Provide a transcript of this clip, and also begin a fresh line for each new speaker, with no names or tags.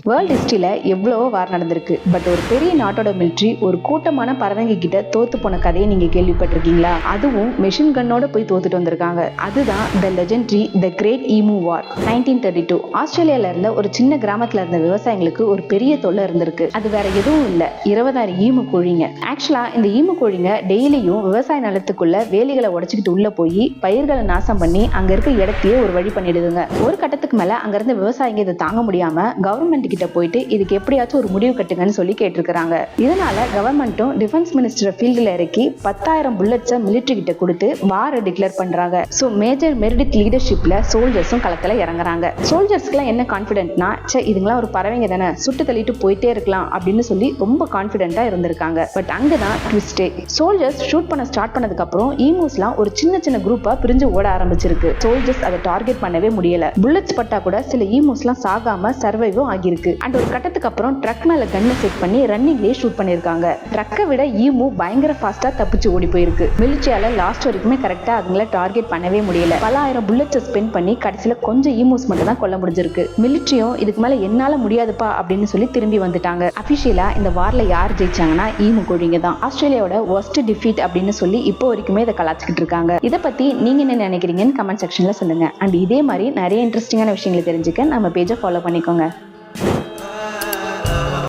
World ஹிஸ்டரியில எவ்வளவோ வார் நடந்திருக்கு. But ஒரு பெரிய நாட்டோட மிலிட்ரி ஒரு கூட்டமான பறவைங்க கிட்ட தோத்து போன கதையை நீங்க கேள்விப்பட்டிருக்கீங்களா? அதுவும் மெஷின் கன்னோட போய் தோத்துட்டு வந்திருக்காங்க. அதுதான் the legendary the great emu war 1932. ஆஸ்திரேலியால இருந்த ஒரு சின்ன கிராமத்துல இருந்த விவசாயிகளுக்கு ஒரு பெரிய தொல்லை இருந்திருக்கு. அது வேற எதுவும் இல்ல, 20,000 ஈமு கோழிங்க. ஆக்சுவலா இந்த ஈமு கோழிங்க டெய்லியும் விவசாய நிலத்துக்குள்ள வேலிகளை உடைச்சுக்கிட்டு உள்ள போய் பயிர்களை நாசம் பண்ணி அங்க இருக்க இடத்தையே ஒரு வழி பண்ணிடுதுங்க. ஒரு கட்டத்துக்கு மேல அங்க இருந்த விவசாயிங்க இதை தாங்க முடியாம கவர்மெண்ட் கிட்ட போயிட்டு இதுக்கு எப்படியாச்சும் ஒரு முடிவு கட்டுங்கன்னு சொல்லி கேட்டிருக்காங்க. இதனால கவர்மெண்ட்டும் டிஃபென்ஸ் மினிஸ்டர் ஃபீல்ட்ல இறக்கி 10,000 புல்லட்ஸை மிலிட்டரி கிட்ட கொடுத்து வாரை டிக்ளேர் பண்றாங்க. சோ மேஜர் மெரிடித் லீடர்ஷிப்ல சோல்ஜர்ஸும் களத்துல இறங்குறாங்க. சோல்ஜர்ஸ்க்குலாம் என்ன கான்பிடென்ட்னா, இதுங்களாம் ஒரு பறவைங்க தானே, சுட்டு தள்ளிட்டு போயிட்டே இருக்கலாம் அப்படின்னு சொல்லி ரொம்ப கான்பிடென்ட்டா இருந்திருக்காங்க. பட் அங்கதான் ட்விஸ்டே. சோல்ஜர்ஸ் ஷூட் பண்ண ஸ்டார்ட் பண்ணதுக்கு அப்புறம் ஈமூஸ்லாம் ஒரு சின்ன சின்ன குரூப்பா பிரிஞ்சு ஓட ஆரம்பிச்சிருக்கு. சோல்ஜர்ஸ் அதை டார்கெட் பண்ணவே முடியல. புல்லட்ஸ் பட்டா கூட சில ஈமூஸ்லாம் சாகாம சர்வைவும் ஆகியிருக்கு. அண்ட் ஒரு கட்டத்துக்கு அப்புறம் ட்ரக் மேல கன்னை செட் பண்ணி ரன்னிங்லேயே ஷூட் பண்ணிருக்காங்க. ட்ரக்கை விட ஈமு பயங்கர ஃபாஸ்டா தப்பிச்சு ஓடி போயிருக்கு. மிலிட்ரியால லாஸ்ட் வரைக்குமே கரெக்டா அவங்கள டார்கெட் பண்ணவே முடியல. பல ஆயிரம் புல்லட்ஸ் ஸ்பெண்ட் பண்ணி கடைசியில கொஞ்சம் ஈமூஸ் மட்டும் தான் கொல்ல முடிஞ்சிருக்கு. மிலிட்ரியும் இதுக்கு மேல என்னால முடியாதுப்பா அப்படின்னு சொல்லி திரும்பி வந்துட்டாங்க. அபிஷியலா இந்த வார்ல யார் ஜெயிச்சாங்கன்னா ஈமு கோழிங்க தான். ஆஸ்திரேலியாவோட வொர்ஸ்ட் டிஃபீட் அப்படின்னு சொல்லி இப்போ வரைக்குமே இதை கலாச்சிக்கிட்டு இருக்காங்க. இதை பத்தி நீங்க என்ன நினைக்கிறீங்கன்னு கமெண்ட் செக்ஷன்ல சொல்லுங்க. அண்ட் இதே மாதிரி நிறைய இன்ட்ரெஸ்டிங்கான விஷயங்களை தெரிஞ்சுக்க நம்ம பேஜை ஃபாலோ பண்ணிக்கோங்க.